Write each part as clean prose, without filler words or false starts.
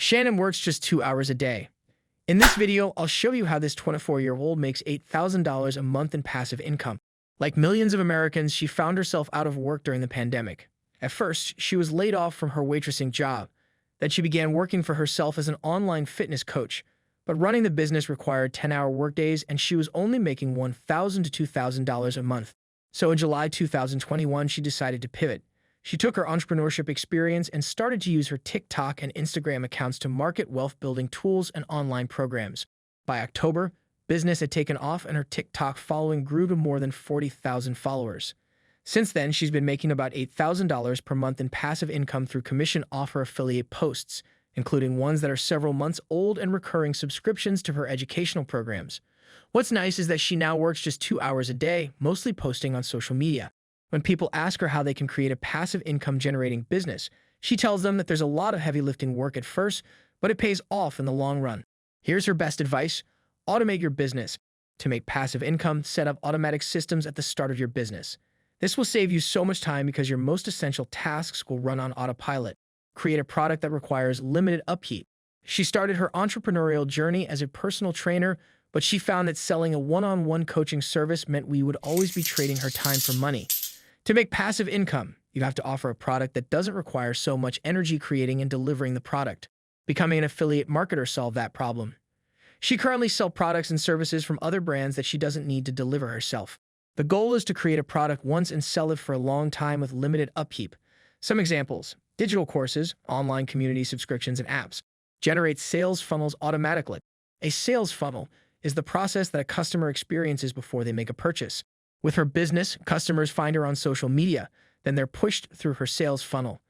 Shannon works just 2 hours a day. In this video, I'll show you how this 24-year-old makes $8,000 a month in passive income. Like millions of Americans, she found herself out of work during the pandemic. At first, she was laid off from her waitressing job. Then she began working for herself as an online fitness coach. But running the business required 10-hour workdays, and she was only making $1,000 to $2,000 a month. So in July 2021, she decided to pivot. She took her entrepreneurship experience and started to use her TikTok and Instagram accounts to market wealth-building tools and online programs. By October, business had taken off and her TikTok following grew to more than 40,000 followers. Since then, she's been making about $8,000 per month in passive income through commission offer affiliate posts, including ones that are several months old and recurring subscriptions to her educational programs. What's nice is that she now works just 2 hours a day, mostly posting on social media. When people ask her how they can create a passive income-generating business, she tells them that there's a lot of heavy lifting work at first, but it pays off in the long run. Here's her best advice: automate your business. To make passive income, set up automatic systems at the start of your business. This will save you so much time because your most essential tasks will run on autopilot. Create a product that requires limited upkeep. She started her entrepreneurial journey as a personal trainer, but she found that selling a one-on-one coaching service meant we would always be trading her time for money. To make passive income, you have to offer a product that doesn't require so much energy creating and delivering the product. Becoming an affiliate marketer solved that problem. She currently sells products and services from other brands that she doesn't need to deliver herself. The goal is to create a product once and sell it for a long time with limited upkeep. Some examples: digital courses, online community subscriptions, and apps. Generate sales funnels automatically. A sales funnel is the process that a customer experiences before they make a purchase. With her business, customers find her on social media, then they're pushed through her sales funnel.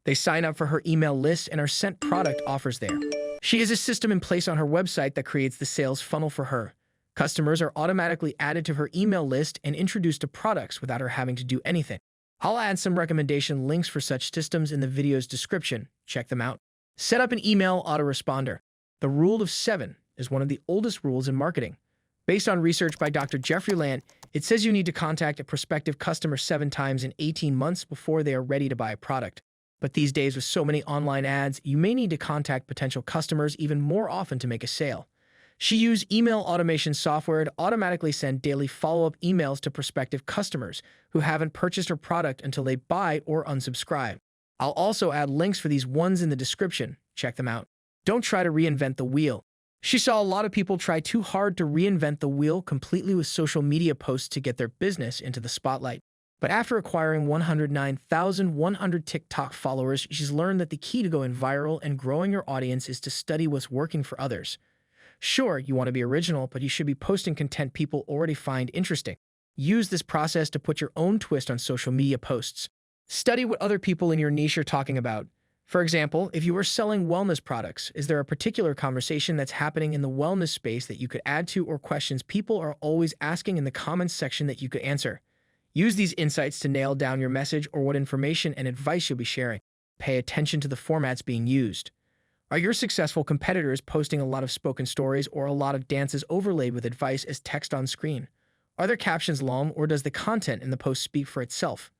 They sign up for her email list and are sent product offers there. She has a system in place on her website that creates the sales funnel for her. Customers are automatically added to her email list and introduced to products without her having to do anything. I'll add some recommendation links for such systems in the video's description. Check them out. Set up an email autoresponder. The rule of 7 is one of the oldest rules in marketing. Based on research by Dr. Jeffrey Land, it says you need to contact a prospective customer 7 times in 18 months before they are ready to buy a product. But these days, with so many online ads, you may need to contact potential customers even more often to make a sale. She used email automation software to automatically send daily follow-up emails to prospective customers who haven't purchased her product until they buy or unsubscribe. I'll also add links for these ones in the description. Check them out. Don't try to reinvent the wheel. She saw a lot of people try too hard to reinvent the wheel completely with social media posts to get their business into the spotlight. But after acquiring 109,100 TikTok followers, she's learned that the key to going viral and growing your audience is to study what's working for others. Sure, you want to be original, but you should be posting content people already find interesting. Use this process to put your own twist on social media posts. Study what other people in your niche are talking about. For example, if you are selling wellness products, is there a particular conversation that's happening in the wellness space that you could add to, or questions people are always asking in the comments section that you could answer? Use these insights to nail down your message or what information and advice you'll be sharing. Pay attention to the formats being used. Are your successful competitors posting a lot of spoken stories or a lot of dances overlaid with advice as text on screen? Are their captions long, or does the content in the post speak for itself?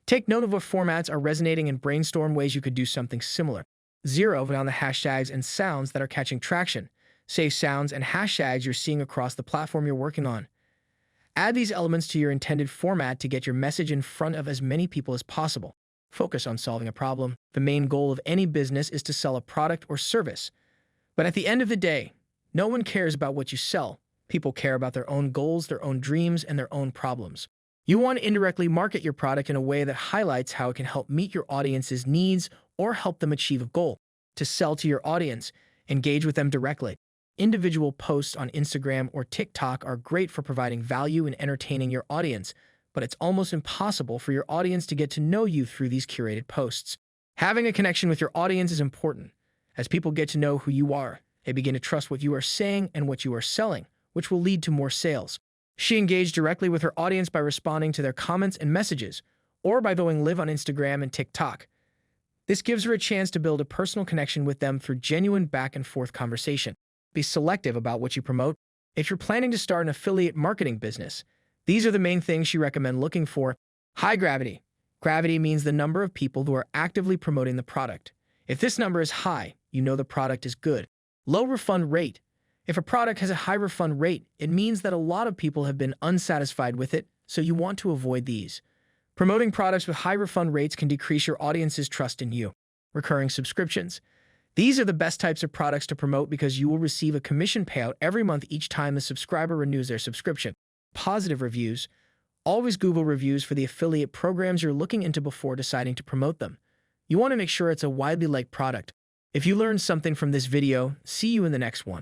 Take note of what formats are resonating and brainstorm ways you could do something similar. Zero down the hashtags and sounds that are catching traction. Save sounds and hashtags you're seeing across the platform you're working on. Add these elements to your intended format to get your message in front of as many people as possible. Focus on solving a problem. The main goal of any business is to sell a product or service. But at the end of the day, no one cares about what you sell. People care about their own goals, their own dreams, and their own problems. You want to indirectly market your product in a way that highlights how it can help meet your audience's needs or help them achieve a goal. To sell to your audience, engage with them directly. Individual posts on Instagram or TikTok are great for providing value and entertaining your audience, but it's almost impossible for your audience to get to know you through these curated posts. Having a connection with your audience is important. As people get to know who you are, they begin to trust what you are saying and what you are selling, which will lead to more sales. She engaged directly with her audience by responding to their comments and messages, or by going live on Instagram and TikTok. This gives her a chance to build a personal connection with them through genuine back-and-forth conversation. Be selective about what you promote. If you're planning to start an affiliate marketing business, these are the main things she recommends looking for. High gravity. Gravity means the number of people who are actively promoting the product. If this number is high, you know the product is good. Low refund rate. If a product has a high refund rate, it means that a lot of people have been unsatisfied with it, so you want to avoid these. Promoting products with high refund rates can decrease your audience's trust in you. Recurring subscriptions. These are the best types of products to promote because you will receive a commission payout every month each time the subscriber renews their subscription. Positive reviews. Always Google reviews for the affiliate programs you're looking into before deciding to promote them. You want to make sure it's a widely liked product. If you learned something from this video, see you in the next one.